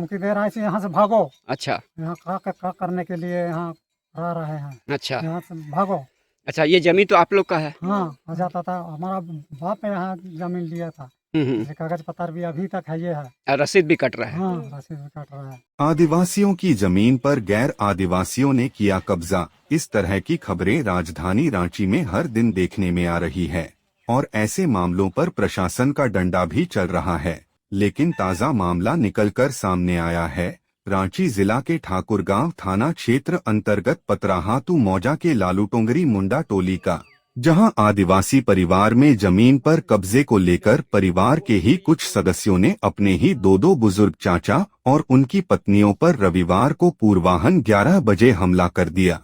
धमकी दे रहा है कि यहाँ से भागो। अच्छा। यहाँ का करने के लिए यहाँ रह रहे हैं, अच्छा। यहाँ से भागो। अच्छा, ये जमीन तो आप लोग का है? हाँ, हो जाता था, हमारा बाप ने यहाँ जमीन लिया था, हम्म। ये कागज पत्र भी अभी तक है, ये है। और रसीद भी कट रहा है? हाँ, रसीद भी कट रहा है। आदिवासियों की जमीन पर गैर आदिवासियों ने किया कब्जा। इस तरह की खबरें राजधानी रांची में हर दिन देखने में आ रही है और ऐसे मामलों पर प्रशासन का डंडा भी चल रहा है। लेकिन ताज़ा मामला निकलकर सामने आया है रांची जिला के ठाकुरगांव थाना क्षेत्र अंतर्गत पतराहातू मौजा के लालूटोंगरी मुंडा टोली का, जहां आदिवासी परिवार में जमीन पर कब्जे को लेकर परिवार के ही कुछ सदस्यों ने अपने ही दो बुजुर्ग चाचा और उनकी पत्नियों पर रविवार को पूर्वाह्न 11 बजे हमला कर दिया।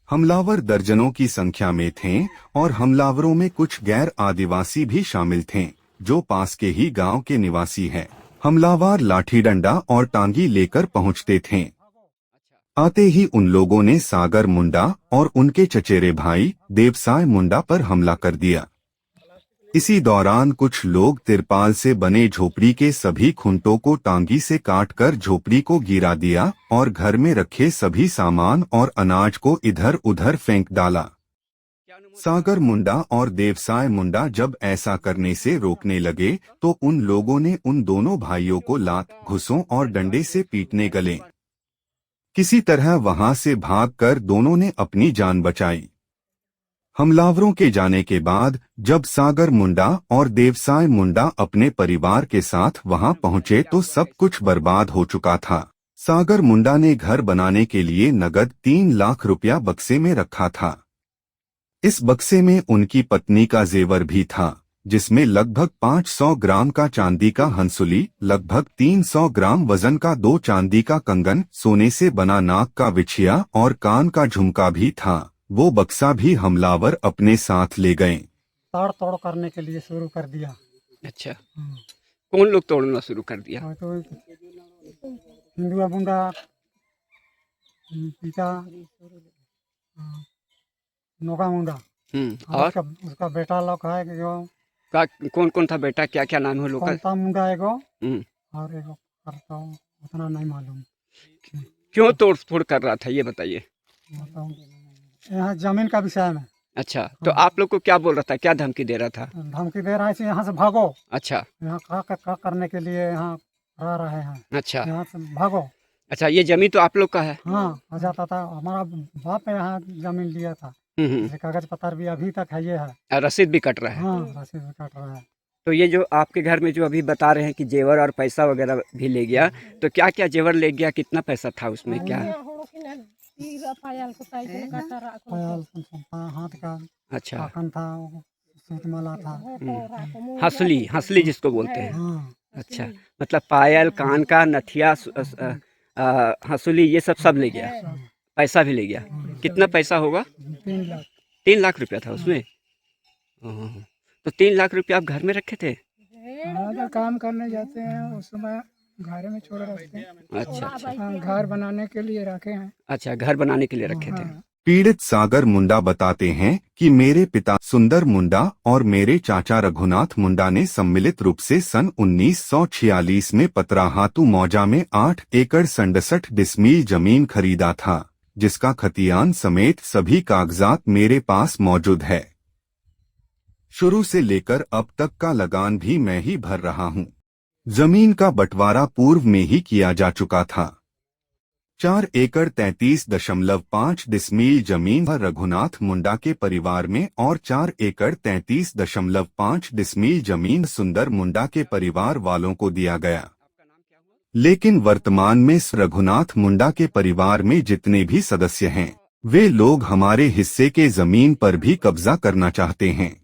हमलावर दर्जनों की संख्या में थे और हमलावरों में कुछ गैर आदिवासी भी शामिल थे जो पास के ही गांव के निवासी हैं। हमलावर लाठी डंडा और टांगी लेकर पहुंचते थे। आते ही उन लोगों ने सागर मुंडा और उनके चचेरे भाई देवसाय मुंडा पर हमला कर दिया। इसी दौरान कुछ लोग तिरपाल से बने झोपड़ी के सभी खुंटों को टांगी से काटकर झोपड़ी को गिरा दिया और घर में रखे सभी सामान और अनाज को इधर उधर फेंक डाला। सागर मुंडा और देवसाय मुंडा जब ऐसा करने से रोकने लगे तो उन लोगों ने उन दोनों भाइयों को लात, घुसों और डंडे से पीटने गले। किसी तरह वहां से भागकर दोनों ने अपनी जान बचाई। हमलावरों के जाने के बाद जब सागर मुंडा और देवसाय मुंडा अपने परिवार के साथ वहां पहुंचे तो सब कुछ बर्बाद हो चुका था। सागर मुंडा ने घर बनाने के लिए नगद 3 लाख रुपया बक्से में रखा था। इस बक्से में उनकी पत्नी का जेवर भी था, जिसमें लगभग 500 ग्राम का चांदी का हंसुली, लगभग 300 ग्राम वजन का 2 चांदी का कंगन, सोने से बना नाक का बिछिया और कान का झुमका भी था। वो बक्सा भी हमलावर अपने साथ ले गए। ताड़ तोड़ करने के लिए शुरू कर दिया। अच्छा, कौन लोग तोड़ना शुरू कर दिया? और तो हिंदुआ मुंडा, पिता नोका मुंडा और उसका बेटा लोग है जो का कौन कौन था बेटा, क्या क्या नाम है लोग का? कौनता मुंडा एगो हम्म। और एगो करता हूँ, उतना नहीं मालूम। क्यों तोड़ फोड़ कर रहा था ये बताइए। यहाँ जमीन का विषय में। अच्छा, तो आप लोग को क्या बोल रहा था, क्या धमकी दे रहा था? धमकी दे रहा है कि यहाँ से भागो। अच्छा। यहाँ का करने के लिए यहाँ रह रहे हैं, अच्छा। यहाँ से भागो। अच्छा, ये जमीन तो आप लोग का है? हाँ, हो जाता था, हमारा बाप ने यहाँ जमीन लिया था, ये कागज पत्र भी अभी तक है, ये है। और रसीद भी कट रहा है? हाँ, रसीद भी कट रहा है। तो ये जो आपके घर में जो अभी बता रहे हैं कि जेवर और पैसा वगैरह भी ले गया, तो क्या क्या जेवर ले गया, कितना पैसा था उसमें, क्या? पायल, हाथ का अच्छा, काकन था, सूतमाला था। हंसली, हंसली जिसको बोलते हैं। हाँ, अच्छा, मतलब पायल, कान का नथिया, हंसुली, ये सब ले गया। पैसा भी ले गया। कितना पैसा होगा? 3 लाख। 3 लाख रुपया था उसमें? ओह, तो 3 लाख रुपया आप घर में रखे थे? अगर काम करने जाते हैं उस समय घर में छोड़ रखते हैं। अच्छा अच्छा। घर बनाने के लिए रखे हैं। अच्छा, घर बनाने के लिए रखे थे। पीड़ित सागर मुंडा बताते हैं कि मेरे पिता सुंदर मुंडा और मेरे चाचा रघुनाथ मुंडा ने सम्मिलित रूप से सन 1946 में पतराहातू मौजा में 8 एकड़ 67 डिसमील जमीन खरीदा था, जिसका खतियान समेत सभी कागजात मेरे पास मौजूद है। शुरू से लेकर अब तक का लगान भी मैं ही भर रहा हूँ। जमीन का बंटवारा पूर्व में ही किया जा चुका था। 4 एकड़ 33.5 डिसमील जमीन रघुनाथ मुंडा के परिवार में और 4 एकड़ 33.5 डिसमील जमीन सुंदर मुंडा के परिवार वालों को दिया गया। लेकिन वर्तमान में रघुनाथ मुंडा के परिवार में जितने भी सदस्य हैं, वे लोग हमारे हिस्से के जमीन पर भी कब्जा करना चाहते हैं।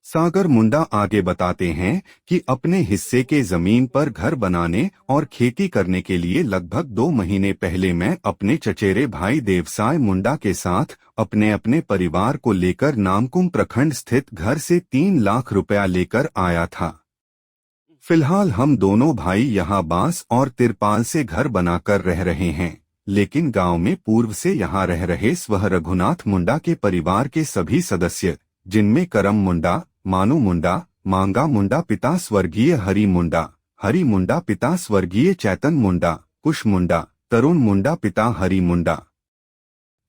सागर मुंडा आगे बताते हैं कि अपने हिस्से के जमीन पर घर बनाने और खेती करने के लिए लगभग 2 महीने पहले मैं अपने चचेरे भाई देवसाय मुंडा के साथ अपने अपने परिवार को लेकर नामकुम प्रखंड स्थित घर से 3 लाख रुपया लेकर आया था। फिलहाल हम दोनों भाई यहाँ बांस और तिरपाल से घर बनाकर रह रहे हैं, लेकिन गांव में पूर्व से यहाँ रह रहे स्व रघुनाथ मुंडा के परिवार के सभी सदस्य, जिनमें करम मुंडा, मानू मुंडा, मांगा मुंडा, पिता स्वर्गीय हरि मुंडा, हरि मुंडा पिता स्वर्गीय चैतन मुंडा, कुश मुंडा, तरुण मुंडा पिता हरि मुंडा,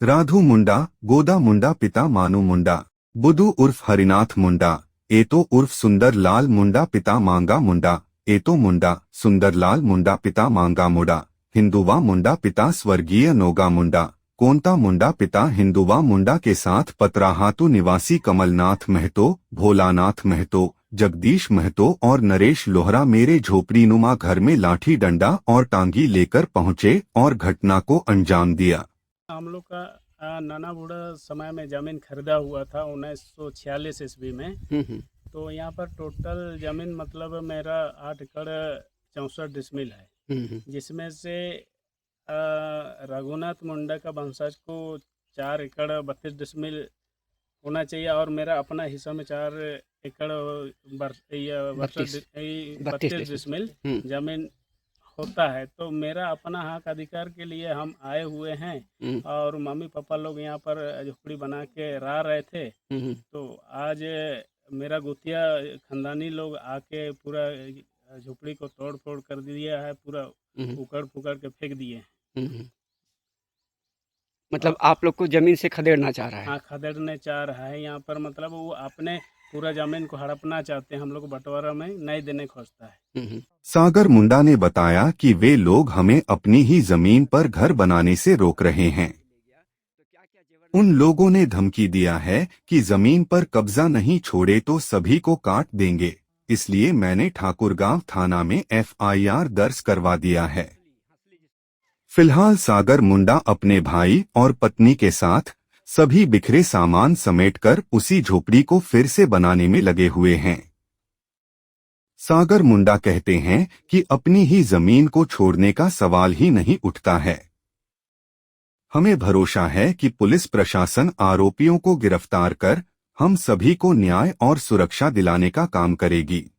राधु मुंडा, गोदा मुंडा पिता मानू मुंडा, बुधु उर्फ हरिनाथ मुंडा, एतो उर्फ सुंदर लाल मुंडा पिता मांगा मुंडा, एतो मुंडा, सुंदर लाल मुंडा पिता मांगा मुंडा, हिंदुवा मुंडा पिता स्वर्गीय नोगा मुंडा, कोंता मुंडा पिता हिंदुवा मुंडा के साथ पतराहातु निवासी कमलनाथ महतो, भोलानाथ महतो, जगदीश महतो और नरेश लोहरा मेरे झोपड़ीनुमा घर में लाठी डंडा और टांगी लेकर पहुंचे और घटना को अंजाम दिया। हम लोग का नाना बूढ़ा समय में जमीन खरीदा हुआ था 1946 ईस्वी में। तो यहाँ पर टोटल जमीन मतलब मेरा 8 एकड़ 64 डिसमिल है, जिसमें से रघुनाथ मुंडा का वंशज को 4 एकड़ 32 डिसमिल होना चाहिए और मेरा अपना हिस्सा में 4 एकड़ 32 डिसमिल जमीन होता है। तो मेरा अपना हक अधिकार के लिए हम आए हुए हैं और मम्मी पापा लोग यहाँ पर झोपड़ी बना के रह रहे थे। तो आज मेरा गुतिया खानदानी लोग आके पूरा झोपड़ी को तोड़ फोड़ कर दिया है, पूरा उकड़ पुकड़ के फेंक दिए। मतलब आप लोग को जमीन से खदेड़ना चाह रहा है? हाँ, खदेड़ने चाह रहा है यहाँ पर, मतलब वो अपने पूरा जमीन को हड़पना चाहते हैं, हम लोग बंटवारा में नहीं देने खोजता है। सागर मुंडा ने बताया कि वे लोग हमें अपनी ही जमीन पर घर बनाने से रोक रहे हैं। उन लोगों ने धमकी दिया है कि जमीन पर कब्जा नहीं छोड़े तो सभी को काट देंगे, इसलिए मैंने ठाकुरगांव थाना में FIR दर्ज करवा दिया है। फिलहाल सागर मुंडा अपने भाई और पत्नी के साथ सभी बिखरे सामान समेटकर उसी झोपड़ी को फिर से बनाने में लगे हुए हैं। सागर मुंडा कहते हैं कि अपनी ही जमीन को छोड़ने का सवाल ही नहीं उठता है। हमें भरोसा है कि पुलिस प्रशासन आरोपियों को गिरफ्तार कर हम सभी को न्याय और सुरक्षा दिलाने का काम करेगी।